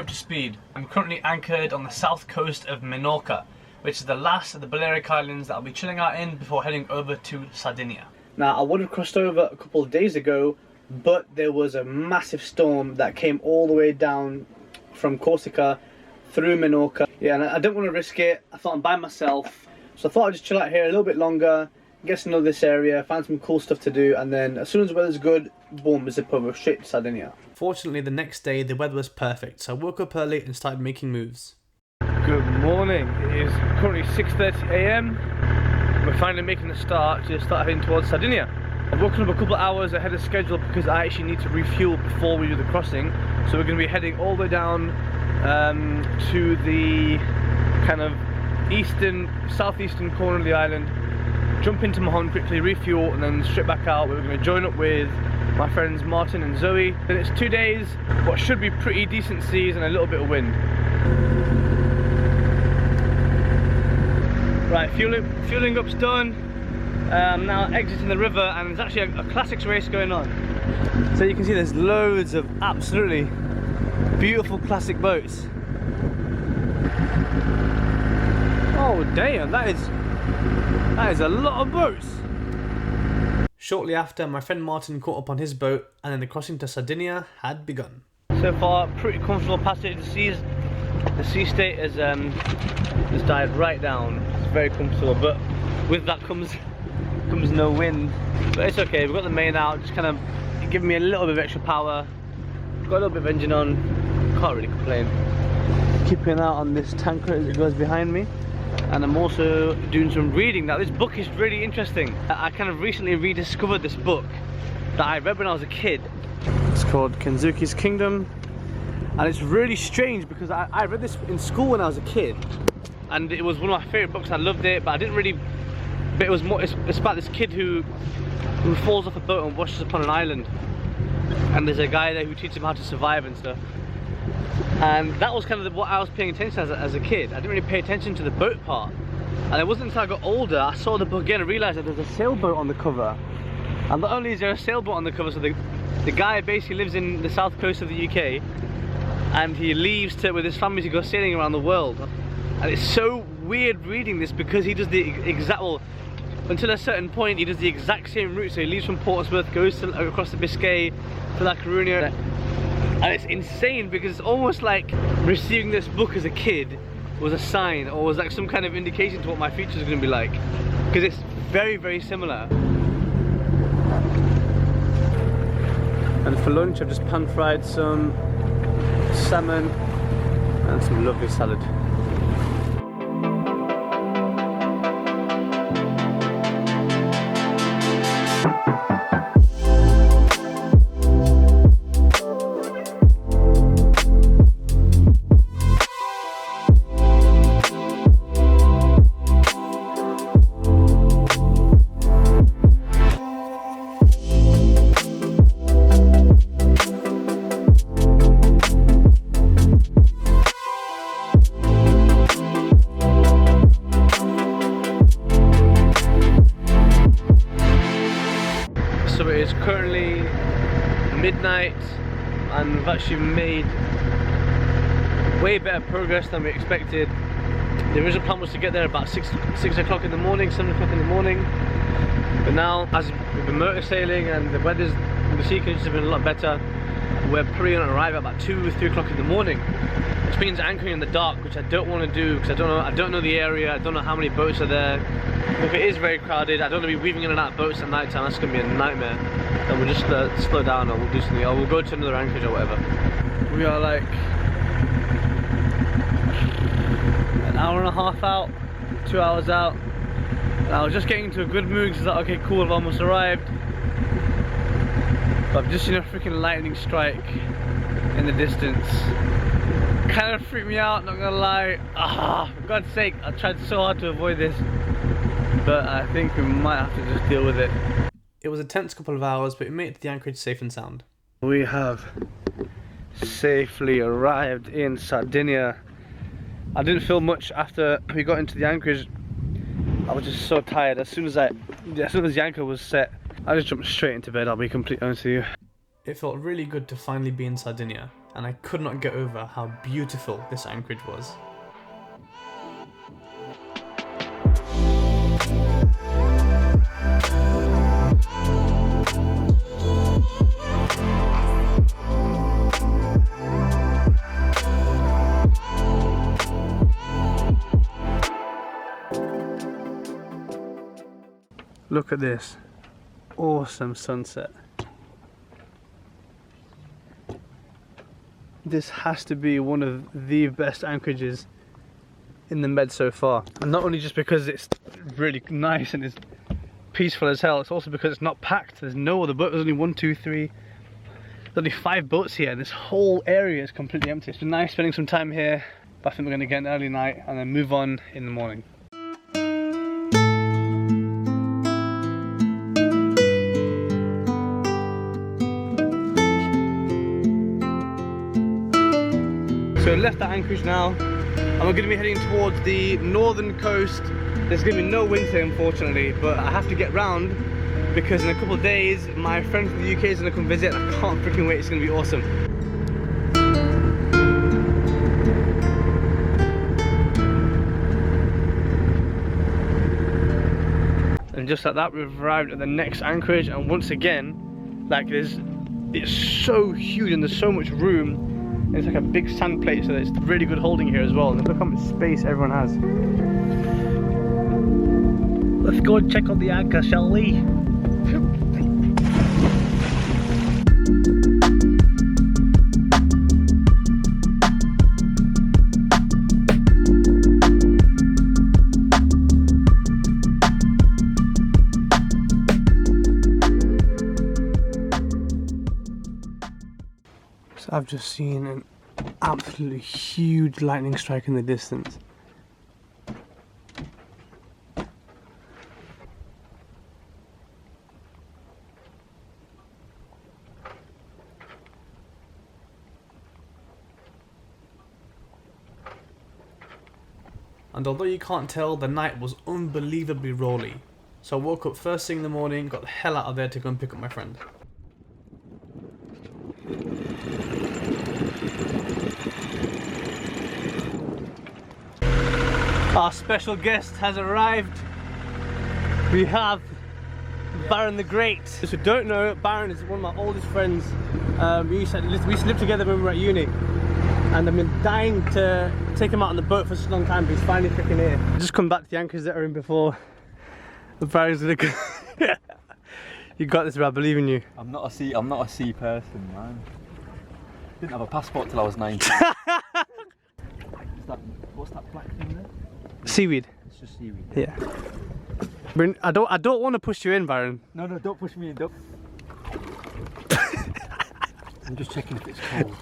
up to speed. I'm currently anchored on the south coast of Minorca, which is the last of the Balearic Islands that I'll be chilling out in before heading over to Sardinia. Now, I would have crossed over a couple of days ago, but there was a massive storm that came all the way down from Corsica through Minorca. Yeah, and I didn't want to risk it. I thought I'm by myself, so I thought I'd just chill out here a little bit longer, get to know this area, find some cool stuff to do, and then as soon as the weather's good, boom, zip over straight to Sardinia. Fortunately, the next day the weather was perfect, so I woke up early and started making moves. Good morning. It is currently 6:30 AM. We're finally making the start heading towards Sardinia. I've woken up a couple of hours ahead of schedule because I actually need to refuel before we do the crossing. So we're going to be heading all the way down to the kind of southeastern corner of the island, jump into Mahon quickly, refuel, and then straight back out. We're going to join up with my friends Martin and Zoe. Then it's 2 days, what should be pretty decent seas and a little bit of wind. Right, fueling up's done. I'm now exiting the river, and there's actually a classics race going on. So you can see there's loads of absolutely beautiful classic boats. Oh damn, that is a lot of boats. Shortly after, my friend Martin caught up on his boat, and then the crossing to Sardinia had begun. So far, pretty comfortable passage. The sea state has died right down. It's very comfortable, but with that comes no wind. But it's okay. We've got the main out, just kind of giving me a little bit of extra power. Got a little bit of engine on. Can't really complain. Keeping out on this tanker as it goes behind me. And I'm also doing some reading. Now this book is really interesting. I kind of recently rediscovered this book that I read when I was a kid. It's called Kenzuki's Kingdom, and it's really strange because I read this in school when I was a kid, and it was one of my favourite books. I loved it, but I didn't really. But it was more. It's about this kid who falls off a boat and washes upon an island, and there's a guy there who teaches him how to survive and stuff. And that was kind of what I was paying attention to as a kid. I didn't really pay attention to the boat part. And it wasn't until I got older, I saw the book again and realised that there's a sailboat on the cover. And not only is there a sailboat on the cover, so the guy basically lives in the south coast of the UK, and he leaves with his family to go sailing around the world. And it's so weird reading this because he does the exact, well, until a certain point, he does the exact same route. So he leaves from Portsmouth, goes across the Biscay to La Coruña. And it's insane because it's almost like receiving this book as a kid was a sign, or was like some kind of indication to what my future is going to be like, because it's very, very similar. And for lunch I've just pan fried some salmon and some lovely salad. So it is currently midnight, and we've actually made way better progress than we expected. The original plan was to get there about 6 o'clock in the morning, 7 o'clock in the morning. But now, as we've been motor sailing and the sea conditions have been a lot better, we're probably going to arrive at about 2 or 3 o'clock in the morning. Which means anchoring in the dark, which I don't want to do because I don't know the area, I don't know how many boats are there. If it is very crowded, I don't want to be weaving in and out of boats at night time. That's going to be a nightmare. Then we'll just slow down, or we'll do something, or we'll go to another anchorage or whatever. We are like an hour and a half out, 2 hours out. And I was just getting into a good mood because I was like, okay, cool, I've almost arrived. But I've just seen a freaking lightning strike in the distance. Kind of freaked me out, not gonna lie. For God's sake, I tried so hard to avoid this, but I think we might have to just deal with it. It was a tense couple of hours, but we made it to the anchorage safe and sound. We have safely arrived in Sardinia. I didn't feel much after we got into the anchorage. I was just so tired. As soon as the anchor was set, I just jumped straight into bed, I'll be completely honest with you. It felt really good to finally be in Sardinia, and I could not get over how beautiful this anchorage was. Look at this awesome sunset. This has to be one of the best anchorages in the Med so far. And not only just because it's really nice and it's peaceful as hell, it's also because it's not packed. There's no other boat. There's only 1, 2, 3. There's only 5 boats here, and this whole area is completely empty. It's been nice spending some time here, but I think we're going to get an early night and then move on in the morning. So we left that anchorage now, and we're going to be heading towards the northern coast. There's going to be no wind today, unfortunately, but I have to get round because in a couple of days my friend from the UK is going to come visit, and I can't freaking wait. It's going to be awesome. And just like that, we've arrived at the next anchorage, and once again, like it's so huge and there's so much room. It's like a big sand plate, so it's really good holding here as well. And look how much space everyone has. Let's go and check out the anchor, shall we? So I've just seen an absolutely huge lightning strike in the distance. And although you can't tell, the night was unbelievably rolly. So I woke up first thing in the morning, got the hell out of there to go and pick up my friend. Our special guest has arrived. We have Baron the Great. If you don't know, Baron is one of my oldest friends. We used to live together when we were at uni. And I've been dying to take him out on the boat for such a long time, but he's finally freaking here. Just come back to the anchors that are in before. The Baron's gonna go. You got this, bro. I believe in you. I'm not a sea person, man. Didn't have a passport till I was 19. What's that black thing there? Seaweed. It's just seaweed. Yeah. I don't want to push you in, Baron. No, don't push me in. Don't. I'm just checking if it's cold.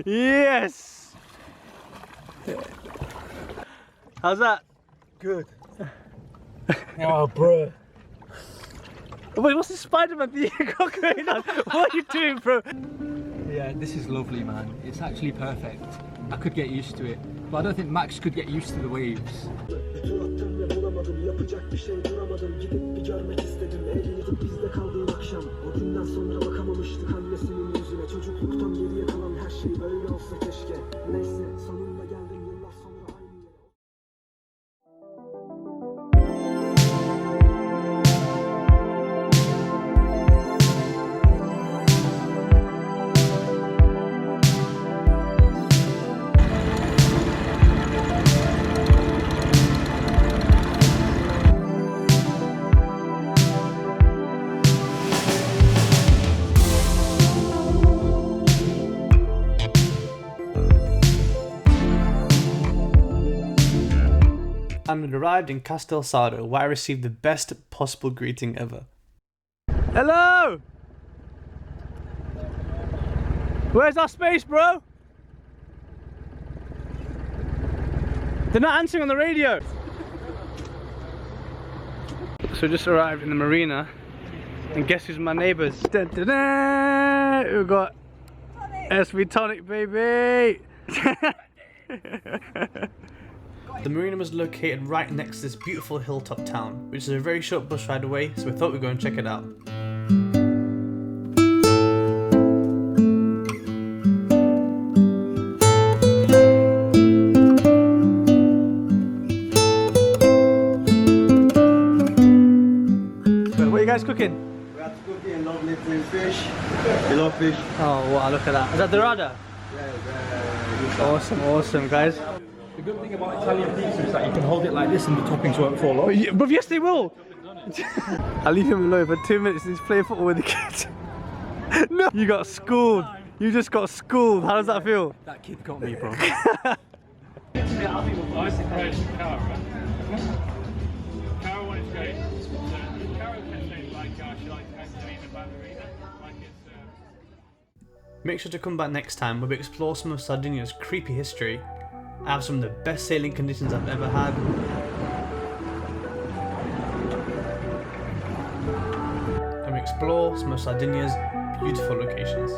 Yes. How's that? Good. Oh, bro. Wait, what's this Spider-Man thing you got going on? What are you doing, bro? Yeah, this is lovely, man. It's actually perfect. I could get used to it, but I don't think Max could get used to the waves. And we arrived in Castel Sardo, where I received the best possible greeting ever. Hello! Where's our space, bro? They're not answering on the radio. So we just arrived in the marina, and guess who's my neighbours? Dun, dun, dun! We've got SV Tonic, baby! The marina was located right next to this beautiful hilltop town, which is a very short bus ride away, so we thought we'd go and check it out. cooking? We are cooking lovely fish. You love fish? Oh wow, look at that. Is that dorada? Yeah, Awesome, guys. The good thing about Italian pizza is that you can hold it like this and the toppings won't fall off. But yes, they will. I leave him alone for 2 minutes and he's playing football with the kids. No, you got schooled. You just got schooled. How does that feel? That kid got me, bro. Make sure to come back next time where we explore some of Sardinia's creepy history. I have some of the best sailing conditions I've ever had. And we explore some of Sardinia's beautiful locations.